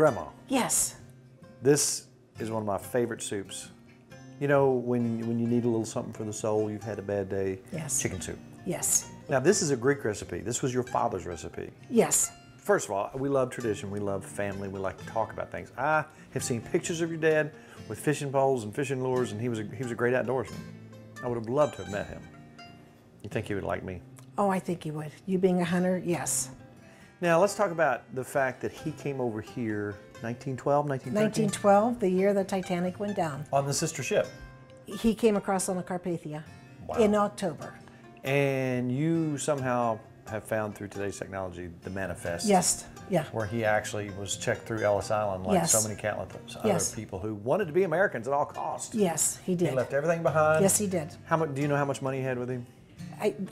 Grandma, Yes. this is one of my favorite soups. You know, when you need a little something for the soul, you've had a bad day, Yes. chicken soup. Yes. Now, this is a Greek recipe. This was your father's recipe. Yes. First of all, we love tradition, we love family, we like to talk about things. I have seen pictures of your dad with fishing poles and fishing lures, and he was a great outdoorsman. I would have loved to have met him. You think he would like me? Oh, I think you would. You being a hunter, yes. Now, let's talk about the fact that he came over here 1912, 1913? 1912, the year the Titanic went down. On the sister ship. He came across on the Carpathia Wow. in October. And you somehow have found through today's technology the manifest. Yes. Yeah. Where he actually was checked through Ellis Island like Yes. so many countless other Yes. people who wanted to be Americans at all costs. Yes, he did. He left everything behind. Yes, he did. How much? Do you know how much money he had with him?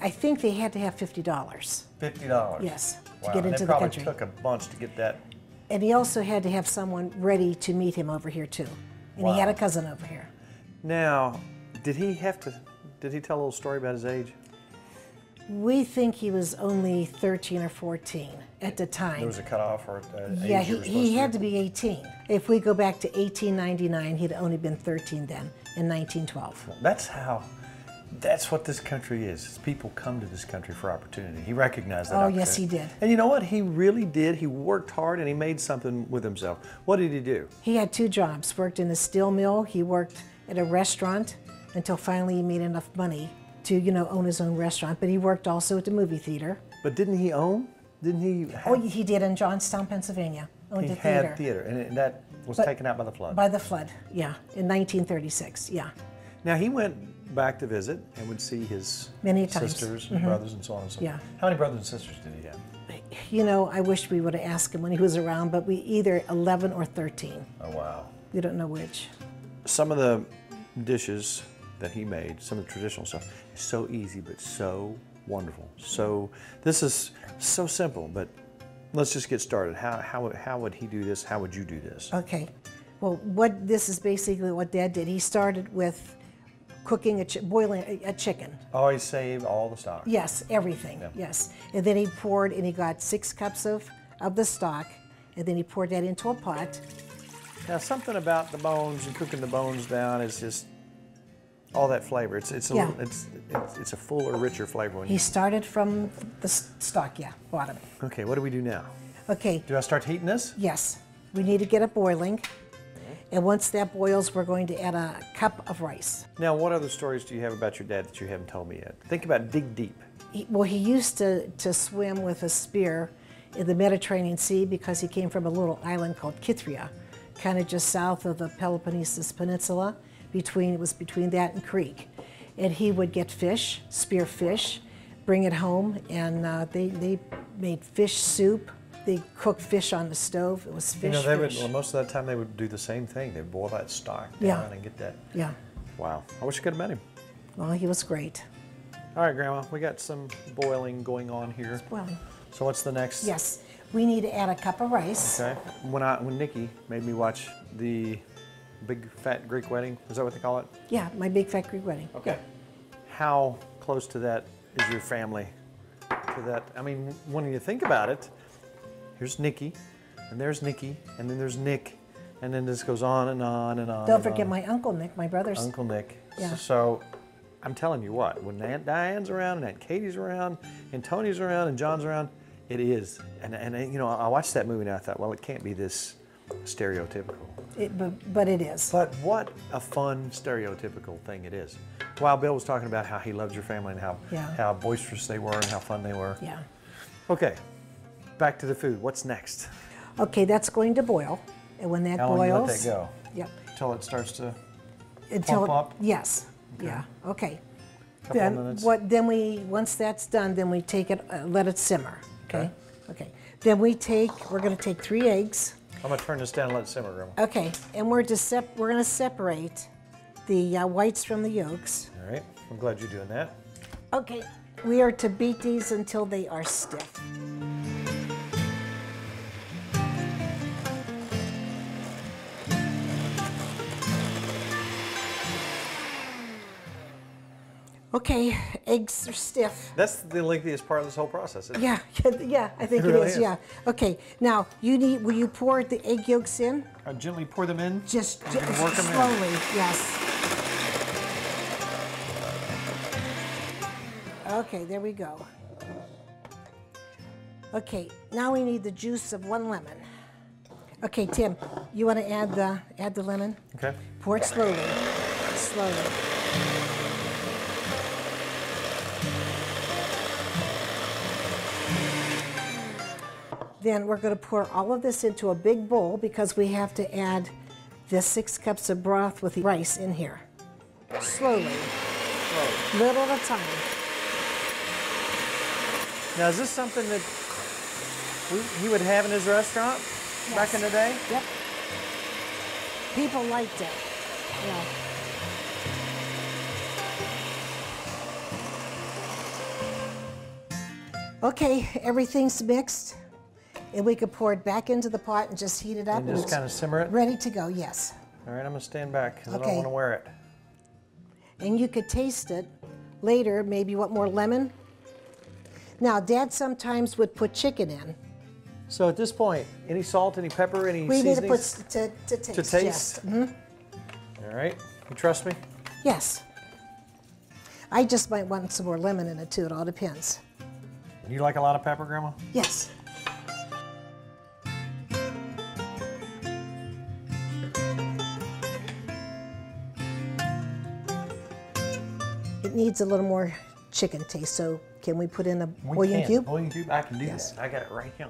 I think they had to have $50. $50. Yes, to Wow. get And into it the probably country. took a bunch to get that. And he also had to have someone ready to meet him over here too. And he had Wow. a cousin over here. Now, did he tell a little story about his age? We think he was only 13 or 14 at the time. There was a cutoff or Yeah, age you were supposed he had to be 18. If we go back to 1899, he'd only been 13 then, in 1912. That's what this country is. People come to this country for opportunity. He recognized that Oh, opportunity. yes, he did. And you know what? He really did. He worked hard and he made something with himself. What did he do? He had 2 jobs, worked in a steel mill, he worked at a restaurant until finally he made enough money to, own his own restaurant. But he worked also at the movie theater. But didn't he own? Didn't he have? Oh, he did in Johnstown, Pennsylvania. Owned he a theater. had theater, and that was But- taken out by the flood. By the flood, yeah, in 1936, yeah. Now, he went back to visit and would see his Many times. sisters and brothers and so on and so forth. Yeah. How many brothers and sisters did he have? I wish we would have asked him when he was around, but we either 11 or 13. Oh, wow. We don't know which. Some of the dishes that he made, some of the traditional stuff, is so easy but so wonderful. So this is so simple, but let's just get started. How would he do this? How would you do this? Okay, well, this is basically what Dad did. He started with cooking, boiling a chicken. Always save all the stock. Yes, everything, Yeah. yes. And then he poured, and he got 6 cups of the stock, and then he poured that into a pot. Now, something about the bones and cooking the bones down is just all that flavor. It's Yeah. a fuller, richer flavor. When He started from the stock, bottom. Okay, what do we do now? Okay, Do I start heating this? yes, we need to get it boiling. And once that boils, we're going to add a cup of rice. Now, what other stories do you have about your dad that you haven't told me yet? Think about dig deep. He used to swim with a spear in the Mediterranean Sea because he came from a little island called Kythria, kind of just south of the Peloponnesus Peninsula. It was between that and Crete. And he would get fish, spear fish, bring it home, and they made fish soup. They cooked fish on the stove. It was fish. Most of the time they would do the same thing. They'd boil that stock down Yeah. and get that. Yeah. Wow, I wish I could have met him. Well, he was great. All right, Grandma, we got some boiling going on here. Well, So what's the next? yes, we need to add a cup of rice. Okay. When Nikki made me watch the Big Fat Greek Wedding, is that what they call it? Yeah, my big fat Greek wedding. Okay. How close to that is your family? To that, I mean, when you think about it, here's Nikki, and there's Nikki, and then there's Nick, and then this goes on and on and on. Don't and forget on. my Uncle Nick, my brother's. Uncle Nick. Yeah. So I'm telling you what, when Aunt Diane's around and Aunt Katie's around and Tony's around and John's around, it is. And I watched that movie and I thought, well, it can't be this stereotypical. But it is. But what a fun stereotypical thing it is. While Bill was talking about how he loved your family and Yeah. how boisterous they were and how fun they were. Yeah. Okay, back to the food. What's next? Okay, that's going to boil. And when that How long do you boils. let that go? Yep. Until it starts to Until Pump up? Yes. Yeah. Okay. Couple of minutes. Once that's done, then we take it, let it simmer. Okay. Okay. Then we're going to take 3 eggs. I'm gonna turn this down and let it simmer, Grandma. Okay. And we're going to separate the whites from the yolks. All right, I'm glad you're doing that. Okay. We are to beat these until they are stiff. Okay, eggs are stiff. That's the lengthiest part of this whole process. Isn't it? Yeah, yeah, I think It it really is. is. Yeah. Okay. Now will you pour the egg yolks in? I gently pour them in. Just You can work 'em in. slowly. Yes. Okay, there we go. Okay, now we need the juice of 1 lemon. Okay, Tim, you want to add the lemon? Okay. Pour it slowly. Slowly. Then we're going to pour all of this into a big bowl because we have to add the 6 cups of broth with the rice in here. Slowly. Little at a time. Now, is this something that he would have in his restaurant back in the day? Yep. People liked it. Yeah. Okay, everything's mixed. And we could pour it back into the pot and just heat it up. And just it's kind of simmer it? ready to go, yes. All right, I'm going to stand back because I don't Okay. want to wear it. And you could taste it later, maybe you want more lemon. Now, Dad sometimes would put chicken in. So at this point, any salt, any pepper, any We need to put seasonings? to taste. To Yes. taste? All right. You trust me? Yes. I just might want some more lemon in it too. It all depends. You like a lot of pepper, Grandma? Yes. It needs a little more chicken taste, so can we put in a bouillon cube? Bouillon cube? I can do Yes. that. I got it right here.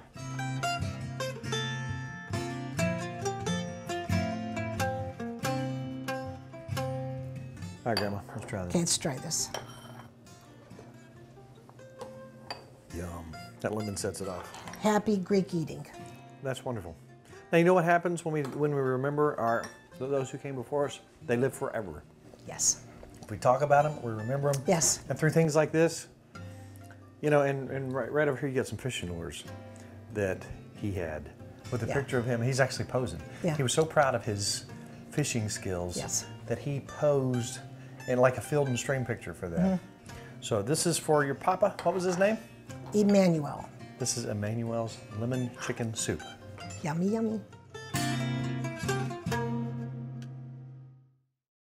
All right, Grandma, let's try this. Okay, let's try this. Yum. That lemon sets it off. Happy Greek eating. That's wonderful. Now, you know what happens when we remember those who came before us? They live forever. Yes. If we talk about them, we remember them. Yes. And through things like this, you know, and right over here you got some fishing lures that he had with a Yeah. picture of him. He's actually posing. Yeah. He was so proud of his fishing skills Yes. that he posed in like a field and stream picture for that. Mm-hmm. So this is for your papa. What was his name? Emmanuel. This is Emmanuel's lemon chicken soup. Yummy, yummy.